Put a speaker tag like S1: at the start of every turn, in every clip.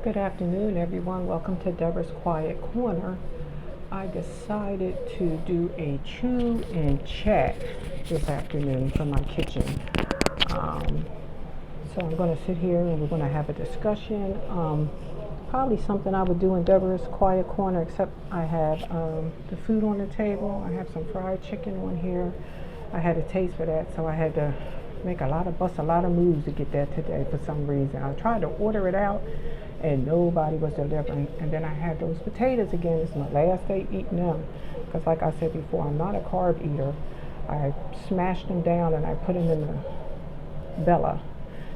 S1: Good afternoon, everyone. Welcome to Deborah's Quiet Corner. I decided to do a chew and chat this afternoon from my kitchen. Um, so I'm going to sit here and we're going to have a discussion. Probably something I would do in Deborah's Quiet Corner, except I have the food on the table. I have some fried chicken on here. I had a taste for that, so I had to bust a lot of moves to get that today for some reason. I tried to order it out and nobody was delivering. And then I had those potatoes again. It's my last day eating them because, like I said before, I'm not a carb eater. I smashed them down and I put them in the Bella.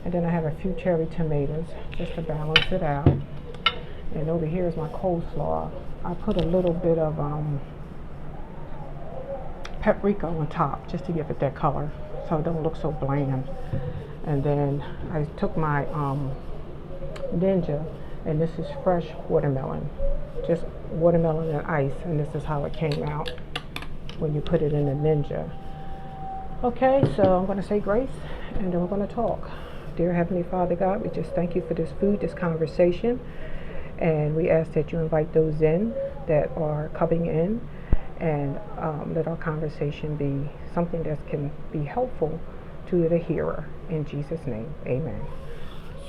S1: And then I have a few cherry tomatoes just to balance it out. And over here is my coleslaw. I put a little bit of paprika on top just to give it that color so it don't look so bland. And then I took my Ninja, and this is fresh watermelon, just watermelon and ice, and this is how it came out when you put it in the Ninja. Okay, so I'm going to say grace and then we're going to talk. Dear Heavenly Father God, we just thank you for this food, this conversation, and we ask that you invite those in that are coming in, and let our conversation be something that can be helpful to the hearer. In Jesus' name, amen.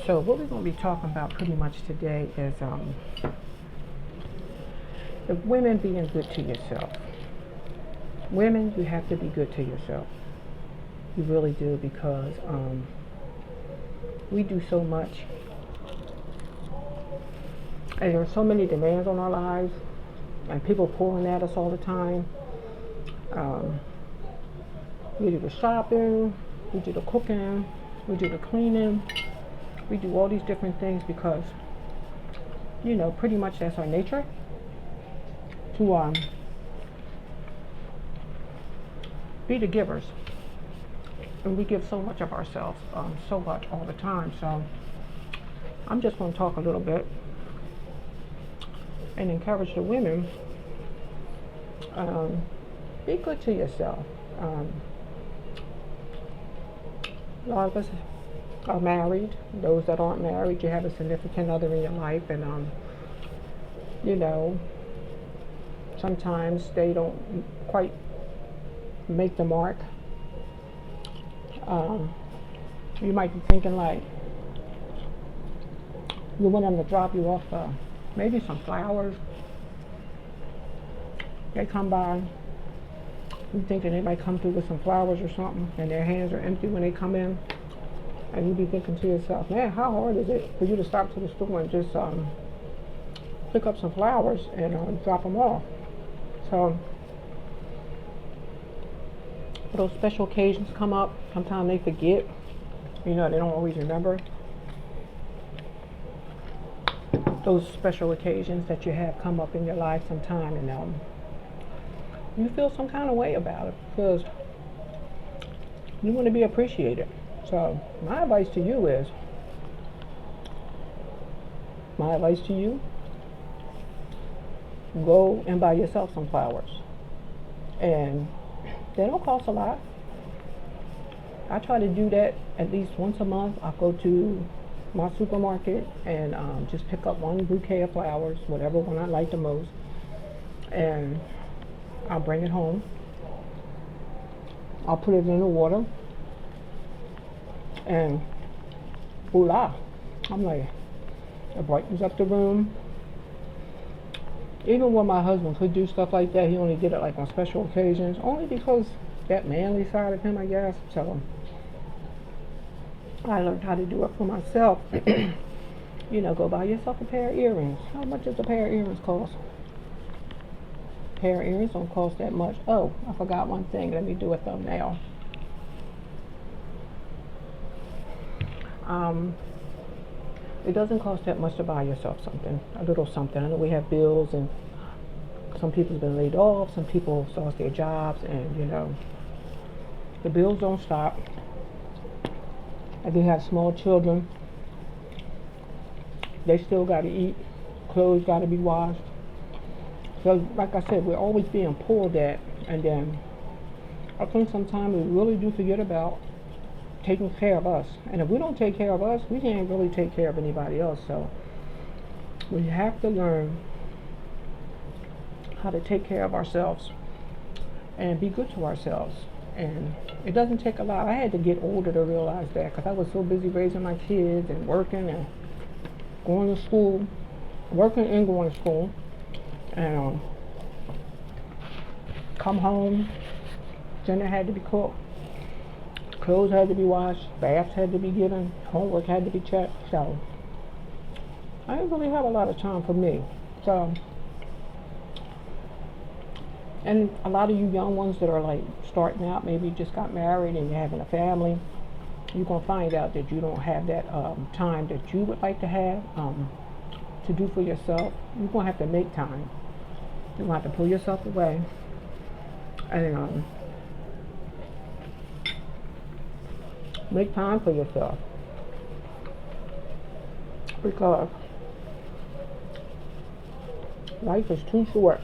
S1: So what we're going to be talking about pretty much today is the women being good to yourself. Women, you have to be good to yourself. You really do, because we do so much. And there are so many demands on our lives, and people pulling at us all the time. We do the shopping, we do the cooking, we do the cleaning. We do all these different things because, pretty much that's our nature, to be the givers. And we give so much of ourselves, so much all the time. So I'm just going to talk a little bit and encourage the women, be good to yourself. A lot of us are married. Those that aren't married, you have a significant other in your life, and sometimes they don't quite make the mark. You might be thinking like you want them to drop you off maybe some flowers. They come by, you think that they might come through with some flowers or something, and their hands are empty when they come in. And you be thinking to yourself, man, how hard is it for you to stop to the store and just pick up some flowers and drop them off? So those special occasions come up. Sometimes they forget. They don't always remember those special occasions that you have come up in your life sometime, and you feel some kind of way about it because you want to be appreciated. So my advice to you, go and buy yourself some flowers. And they don't cost a lot. I try to do that at least once a month. I'll go to my supermarket and just pick up one bouquet of flowers, whatever one I like the most, and I'll bring it home. I'll put it in the water, and voila, I'm like, it brightens up the room. Even when my husband could do stuff like that, he only did it like on special occasions, only because that manly side of him, I guess. So I learned how to do it for myself. Go buy yourself a pair of earrings. How much does a pair of earrings cost? A pair of earrings don't cost that much. Oh, I forgot one thing. Let me do a thumbnail. It doesn't cost that much to buy yourself something, a little something. I know we have bills, and some people's been laid off, some people lost their jobs, and the bills don't stop. If you have small children, they still got to eat, clothes got to be washed. So like I said, we're always being pulled at, and then I think sometimes we really do forget about taking care of us. And if we don't take care of us, we can't really take care of anybody else. So We have to learn how to take care of ourselves and be good to ourselves. And it doesn't take a lot. I had to get older to realize that because I was so busy raising my kids and working and going to school, working and going to school, and come home, dinner had to be cooked, clothes had to be washed, baths had to be given, homework had to be checked. So I didn't really have a lot of time for me. So, and a lot of you young ones that are like starting out, maybe you just got married and you're having a family, you're going to find out that you don't have that time that you would like to have to do for yourself. You're going to have to make time. You're going to have to pull yourself away and make time for yourself. Because life is too short.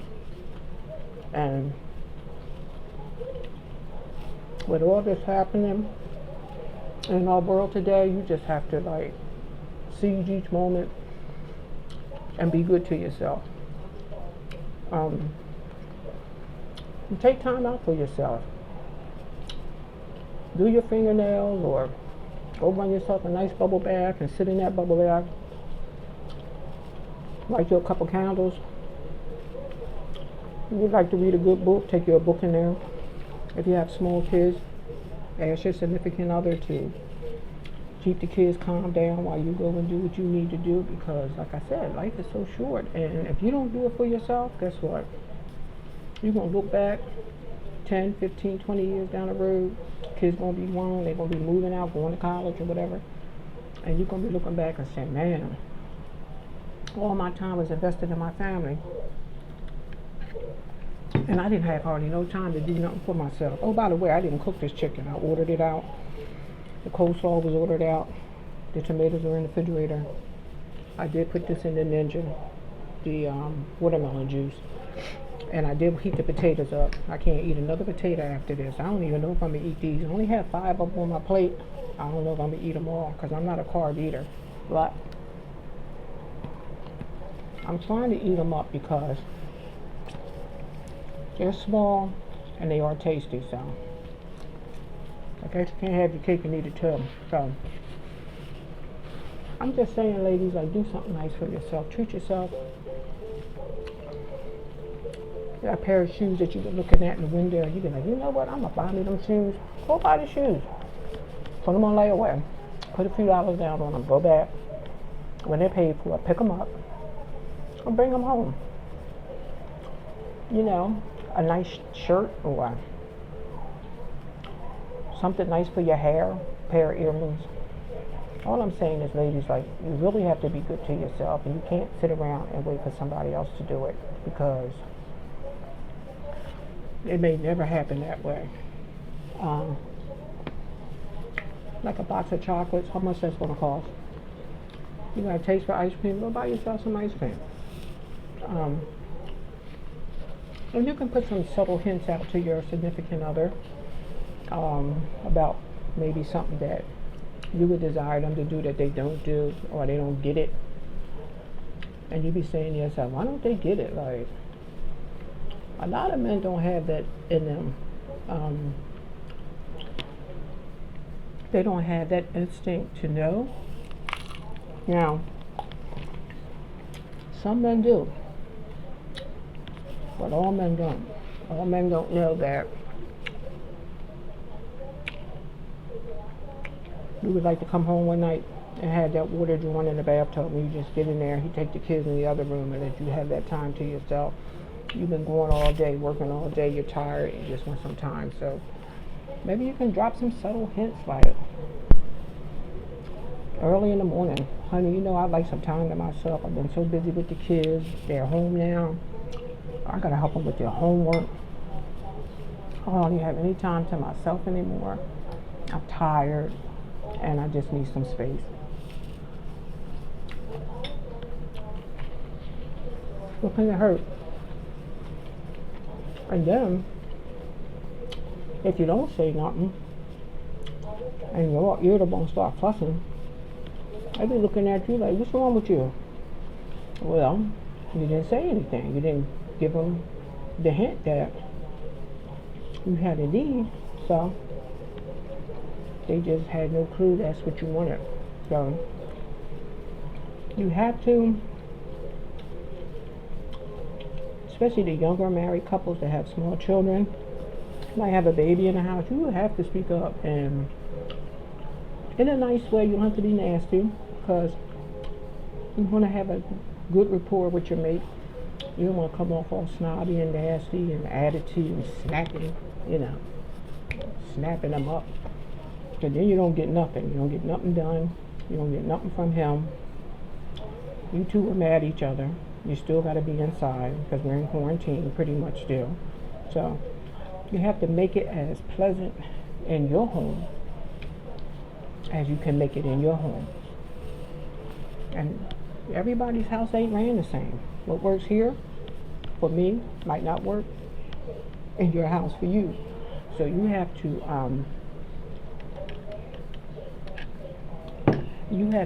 S1: And with all this happening in our world today, you just have to like seize each moment and be good to yourself. And take time out for yourself. Do your fingernails or go run yourself a nice bubble bath and sit in that bubble bath. Light you a couple candles. If you'd like to read a good book, take your book in there. If you have small kids, ask your significant other to keep the kids calmed down while you go and do what you need to do, because like I said, life is so short, and if you don't do it for yourself, guess what? You're going to look back 10, 15, 20 years down the road, kids going to be grown, they're going to be moving out, going to college or whatever, and you're going to be looking back and saying, man, all my time was invested in my family. And I didn't have hardly no time to do nothing for myself. Oh, by the way, I didn't cook this chicken. I ordered it out. The coleslaw was ordered out. The tomatoes are in the refrigerator. I did put this in the Ninja, the watermelon juice. And I did heat the potatoes up. I can't eat another potato after this. I don't even know if I'm going to eat these. I only have 5 of them on my plate. I don't know if I'm going to eat them all because I'm not a carb eater. But I'm trying to eat them up because they're small and they are tasty, so I guess you can't have your cake and eat it too. So I'm just saying, ladies, like, do something nice for yourself. Treat yourself. You got a pair of shoes that you've been looking at in the window, and you've been like, you know what, I'm gonna buy me them shoes. Go buy the shoes. Put them on layaway. Put a few dollars down on them. Go back when they're paid for. Pick them up and bring them home. You know, a nice shirt or something nice for your hair, a pair of earrings. All I'm saying is, ladies, like, you really have to be good to yourself, and you can't sit around and wait for somebody else to do it, because it may never happen that way. Like a box of chocolates, how much that's going to cost? You got a taste for ice cream? Go buy yourself some ice cream. And you can put some subtle hints out to your significant other about maybe something that you would desire them to do that they don't do, or they don't get it. And you be saying to yourself, why don't they get it? Like, a lot of men don't have that in them. They don't have that instinct to know. Now, some men do. But all men don't. All men don't know that you would like to come home one night and have that water drawn in the bathtub, and you just get in there, he take the kids in the other room, and that you have that time to yourself. You've been going all day, working all day, you're tired, you just want some time. So maybe you can drop some subtle hints like early in the morning. Honey, you know, I'd like some time to myself. I've been so busy with the kids. They're home now. I gotta help them with their homework. I don't have any time to myself anymore. I'm tired and I just need some space. What can it hurt? And then, if you don't say nothing and you're all irritable and start fussing, they be looking at you like, what's wrong with you? Well, you didn't say anything. You didn't give them the hint that you had a need. So they just had no clue that's what you wanted. So you have to, especially the younger married couples that have small children, might have a baby in the house, you have to speak up, and in a nice way. You don't have to be nasty, because you want to have a good rapport with your mate. You don't want to come off all snobby and nasty and attitude and you know, snapping them up. Because then you don't get nothing. You don't get nothing done. You don't get nothing from him. You two are mad at each other. You still got to be inside because we're in quarantine pretty much still. So you have to make it as pleasant in your home as you can make it in your home. And everybody's house ain't ran the same. What works here for me might not work in your house for you. So you have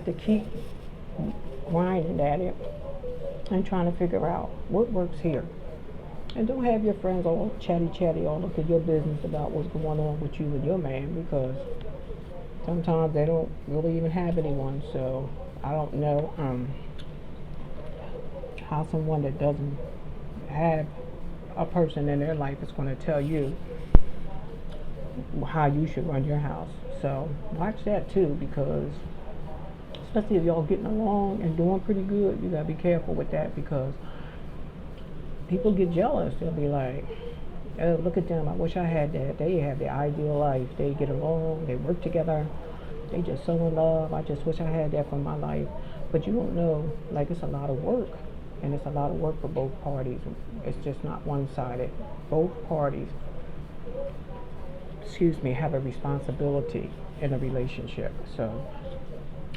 S1: to keep grinding at it and trying to figure out what works here. And don't have your friends all chatty all up in your business about what's going on with you and your man, because sometimes they don't really even have anyone. So I don't know how someone that doesn't have a person in their life is going to tell you how you should run your house. So watch that too, because especially if y'all getting along and doing pretty good, you gotta be careful with that, because people get jealous. They'll be like, oh, look at them, I wish I had that. They have the ideal life. They get along, they work together, they just so in love. I just wish I had that for my life. But you don't know, like, it's a lot of work, and it's a lot of work for both parties. It's just not one-sided. Both parties, have a responsibility in a relationship. So,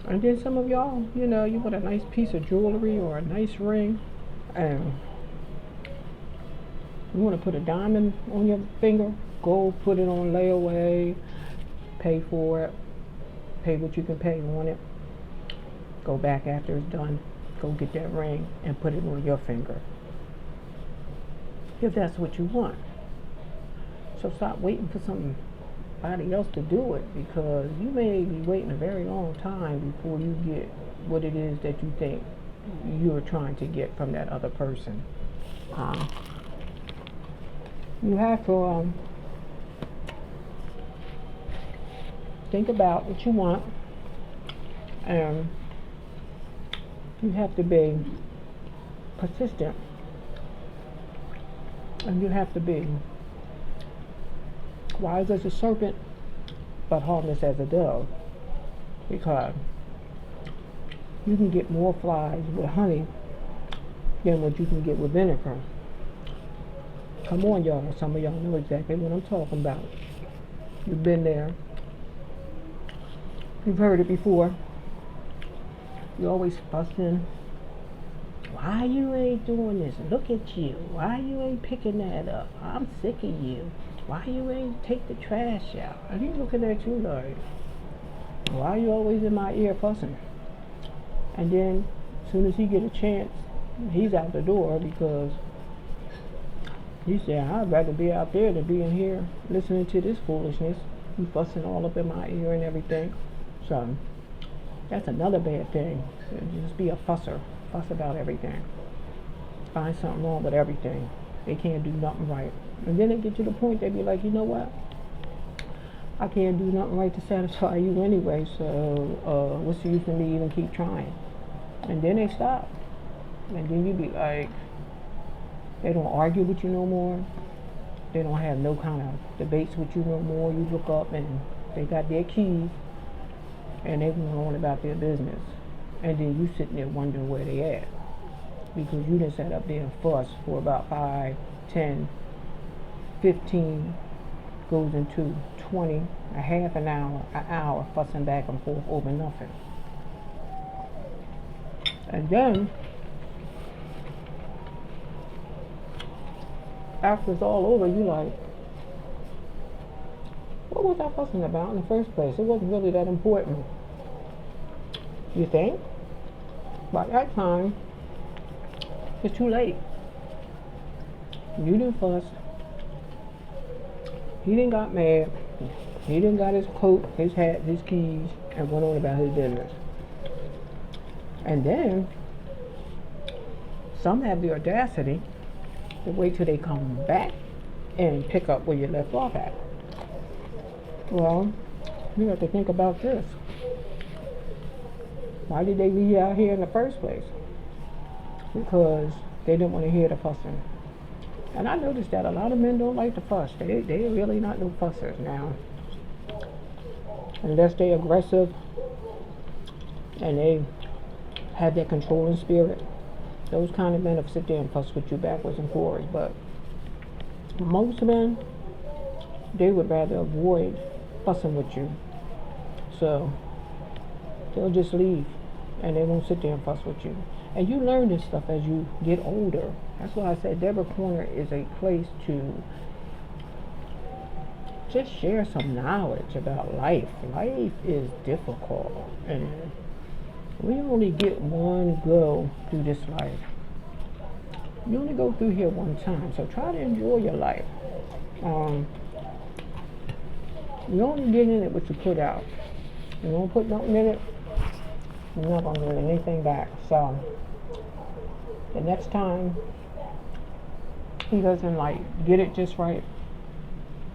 S1: and then some of y'all, you want a nice piece of jewelry or a nice ring, and you want to put a diamond on your finger, go put it on layaway, pay for it, pay what you can pay on it, go back after it's done, go get that ring and put it on your finger, if that's what you want. So stop waiting for somebody else to do it, because you may be waiting a very long time before you get what it is that you think you're trying to get from that other person. You have to think about what you want, and you have to be persistent, and you have to be wise as a serpent but harmless as a dove, because you can get more flies with honey than what you can get with vinegar. Come on, y'all. Some of y'all know exactly what I'm talking about. You've been there. You've heard it before. You're always fussing. Why you ain't doing this? Look at you. Why you ain't picking that up? I'm sick of you. Why you ain't take the trash out? And he's looking at you like, why you always in my ear fussing? And then as soon as he get a chance, he's out the door, because he said, I'd rather be out there than be in here listening to this foolishness. You fussing all up in my ear and everything. So that's another bad thing. Just be a fusser. Fuss about everything. Find something wrong with everything. They can't do nothing right. And then they get to the point they be like, you know what? I can't do nothing right to satisfy you anyway, so what's the use of me even keep trying? And then they stop. And then you be like, they don't argue with you no more. They don't have no kind of debates with you no more. You look up and they got their keys and they going on about their business. And then you sitting there wondering where they at, because you done sat up there and fuss for about 5, 10, 15, goes into 20, a half an hour fussing back and forth over nothing. And then after it's all over, you like, what was I fussing about in the first place? It wasn't really that important. You think? By that time, It's too late. You done fussed. He done got mad. He done got his coat, his hat, his keys, and went on about his business. And then, some have the audacity to wait till they come back and pick up where you left off at. Well, you have to think about this. Why did they leave you out here in the first place? Because they didn't want to hear the fussing. And I noticed that a lot of men don't like to fuss. They really not no fussers now. Unless they aggressive and they have that controlling spirit. Those kind of men will sit there and fuss with you backwards and forwards. But most men, they would rather avoid fussing with you. So they'll just leave and they won't sit there and fuss with you. And you learn this stuff as you get older. That's why I said Deborah Corner is a place to just share some knowledge about life. Life is difficult, and we only get one go through this life. You only go through here one time, so try to enjoy your life. You only get in it what you put out. You don't put nothing in it, you're not going to get anything back. So the next time he doesn't get it just right,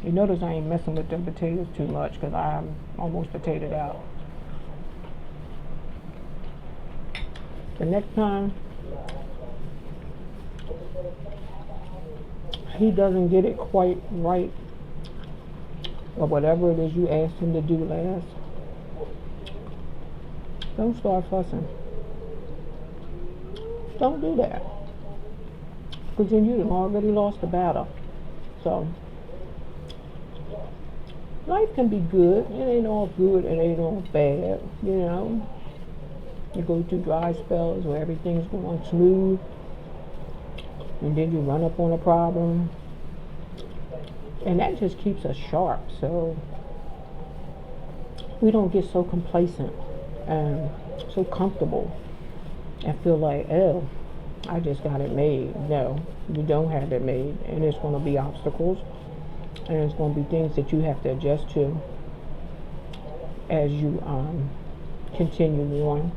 S1: you notice I ain't messing with them potatoes too much because I'm almost potatoed out. The next time he doesn't get it quite right, or whatever it is you asked him to do last, don't start fussing. Don't do that. Because then you've already lost the battle. So, life can be good. It ain't all good, it ain't all bad, you know. You go through dry spells where everything's going smooth, and then you run up on a problem. And that just keeps us sharp, so we don't get so complacent and so comfortable and feel like, oh, I just got it made. No, you don't have it made, and there's going to be obstacles, and there's going to be things that you have to adjust to as you continue on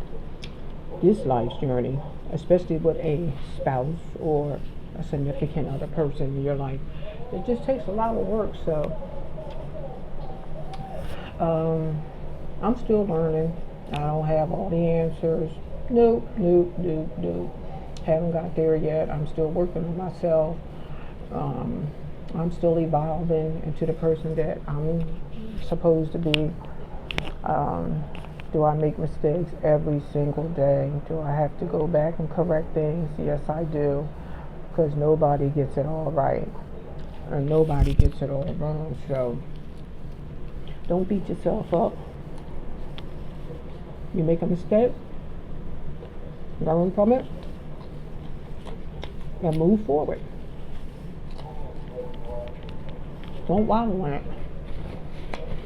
S1: this life's journey, especially with a spouse or a significant other person in your life. It just takes a lot of work. So I'm still learning. I don't have all the answers. Nope. Haven't got there yet. I'm still working on myself. I'm still evolving into the person that I'm supposed to be. Do I make mistakes every single day? Do I have to go back and correct things? Yes, I do. Because nobody gets it all right. And nobody gets it all wrong. So don't beat yourself up. You make a mistake, learn from it, and move forward. Don't wallow in it.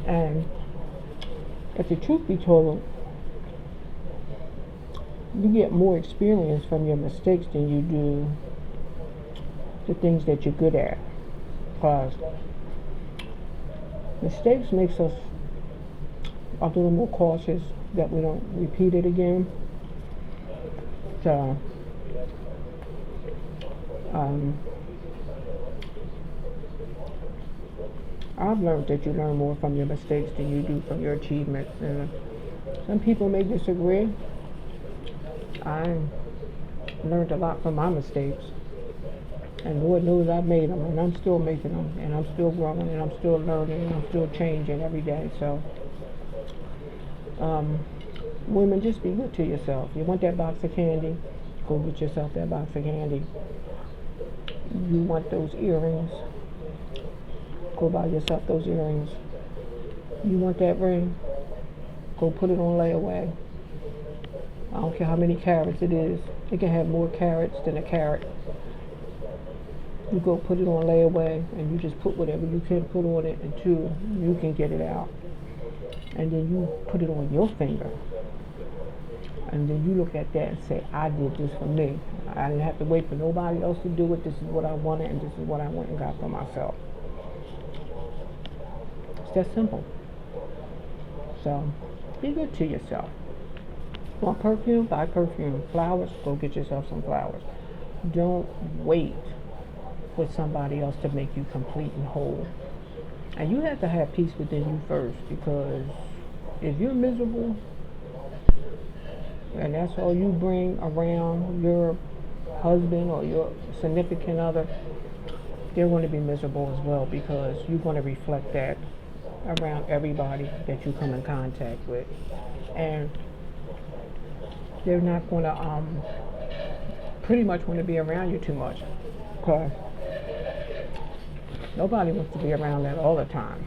S1: And if the truth be told, you get more experience from your mistakes than you do the things that you're good at. Because mistakes makes us a little more cautious that we don't repeat it again. So I've learned that you learn more from your mistakes than you do from your achievements. And some people may disagree. I learned a lot from my mistakes. And Lord knows I've made them, and I'm still making them, and I'm still growing, and I'm still learning, and I'm still changing every day. So, women, just be good to yourself. You want that box of candy? Go get yourself that box of candy. You want those earrings? Go buy yourself those earrings. You want that ring? Go put it on layaway. I don't care how many carats it is. It can have more carats than a carat. You go put it on layaway, and you just put whatever you can put on it until you can get it out. And then you put it on your finger. And then you look at that and say, I did this for me. I didn't have to wait for nobody else to do it. This is what I wanted, and this is what I went and got for myself. It's that simple. So, be good to yourself. Want perfume? Buy perfume. Flowers? Go get yourself some flowers. Don't wait for somebody else to make you complete and whole. And you have to have peace within you first, because if you're miserable and that's all you bring around your husband or your significant other, they're going to be miserable as well, because you're going to reflect that around everybody that you come in contact with. And they're not going to pretty much want to be around you too much, because nobody wants to be around that all the time.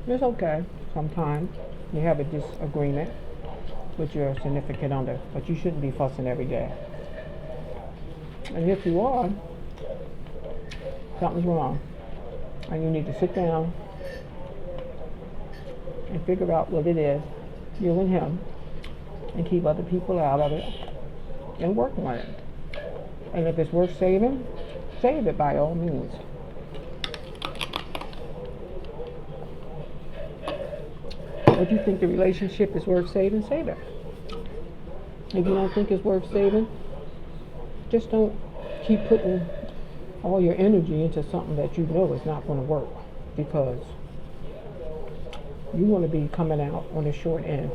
S1: It's okay. Sometimes you have a disagreement with your significant other, but you shouldn't be fussing every day. And if you are, something's wrong. And you need to sit down and figure out what it is, you and him, and keep other people out of it and work on it. And if it's worth saving, save it by all means. If you think the relationship is worth saving, save it. If you don't think it's worth saving, just don't keep putting all your energy into something that you know is not going to work, because you want to be coming out on the short end.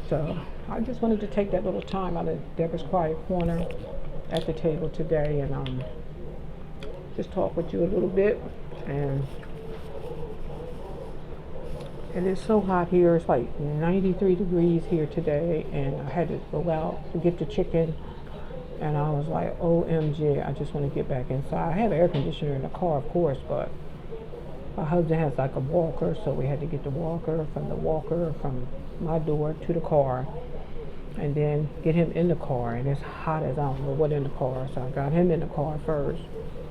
S1: So I just wanted to take that little time out of Deborah's Quiet Corner at the table today and just talk with you a little bit. And it is so hot here. It's like 93 degrees here today, and I had to go out to get the chicken, and I was like, OMG, I just want to get back inside. I have air conditioner in the car, of course, but my husband has like a walker, so we had to get the walker from my door to the car, and then get him in the car. And it's hot as I don't know what in the car, so I got him in the car first,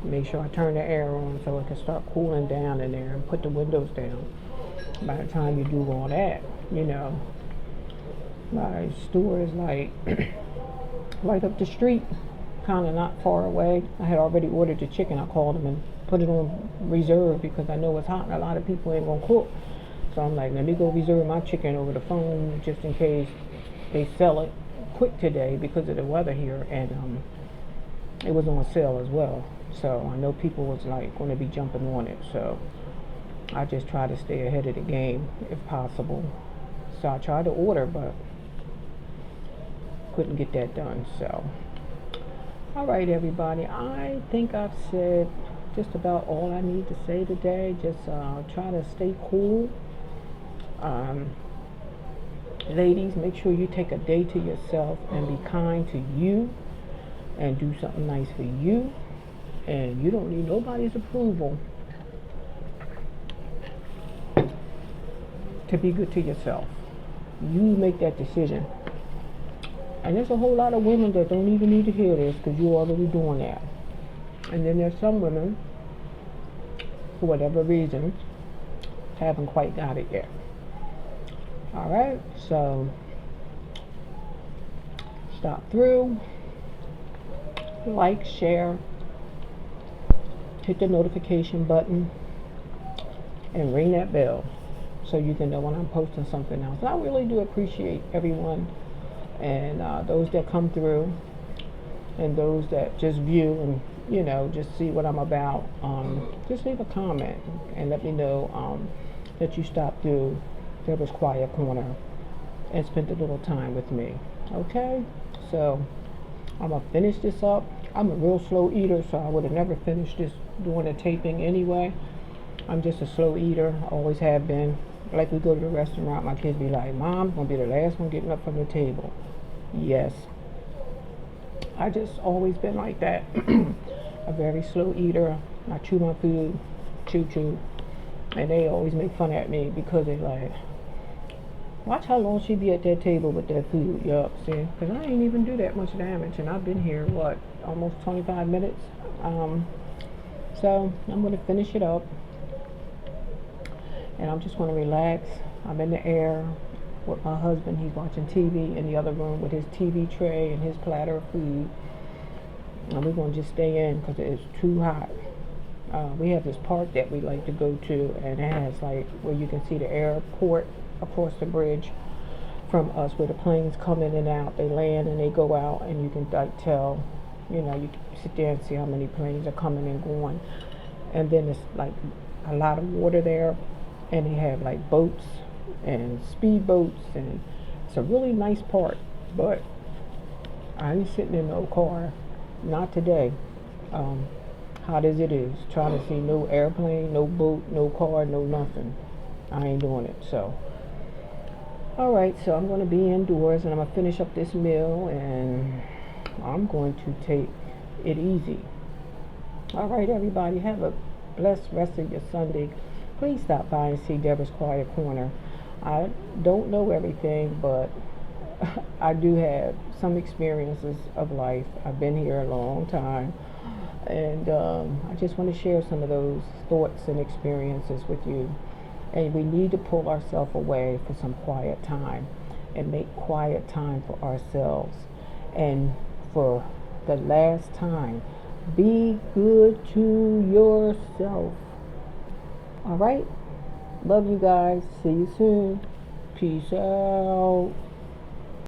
S1: make sure I turn the air on so it can start cooling down in there, and put the windows down. By the time you do all that, you know, my store is like right up the street, kind of not far away. I had already ordered the chicken. I called them and put it on reserve, because I know it's hot and a lot of people ain't gonna cook. So I'm like, let me go reserve my chicken over the phone just in case they sell it quick today because of the weather here. And it was on sale as well, so I know people was like going to be jumping on it. So I just try to stay ahead of the game if possible. So I tried to order, but couldn't get that done. So, all right, everybody. I think I've said just about all I need to say today. Just try to stay cool. Ladies, make sure you take a day to yourself and be kind to you and do something nice for you. And you don't need nobody's approval to be good to yourself. You make that decision. And there's a whole lot of women that don't even need to hear this, because you're already doing that. And then there's some women, for whatever reason, haven't quite got it yet. Alright, so stop through, like, share, hit the notification button, and ring that bell, so you can know when I'm posting something else. And I really do appreciate everyone, and those that come through, and those that just view and, you know, just see what I'm about. Just leave a comment and let me know that you stopped through Deborah's Quiet Corner and spent a little time with me. Okay, so I'm gonna finish this up. I'm a real slow eater, so I would have never finished this doing a taping anyway. I'm just a slow eater, always have been. Like, we go to the restaurant, my kids be like, Mom, I'm gonna be the last one getting up from the table. Yes, I just always been like that. A very slow eater. I chew my food, chew, and they always make fun at me, because they're like, watch how long she be at that table with that food. Yup, see, because I ain't even do that much damage, and I've been here, what, almost 25 minutes. So I'm gonna finish it up, and I'm just gonna relax. I'm in the air. with my husband. He's watching TV in the other room with his TV tray and his platter of food. And we're going to just stay in because it's too hot. We have this park that we like to go to, and it has like where you can see the airport across the bridge from us, where the planes come in and out. They land and they go out, and you can like tell, you know, you can sit there and see how many planes are coming and going. And then it's like a lot of water there, and they have like boats and speed boats, and it's a really nice park. But I ain't sitting in no car, not today. Hot as it is, trying to see no airplane, no boat, no car, no nothing. I ain't doing it. So all right, so I'm going to be indoors, and I'm going to finish up this meal, and I'm going to take it easy. All right, everybody, have a blessed rest of your Sunday. Please stop by and see Deborah's Quiet Corner. I don't know everything, but I do have some experiences of life. I've been here a long time, and I just want to share some of those thoughts and experiences with you. And we need to pull ourselves away for some quiet time and make quiet time for ourselves. And for the last time, be good to yourself. All right? Love you guys. See you soon. Peace out.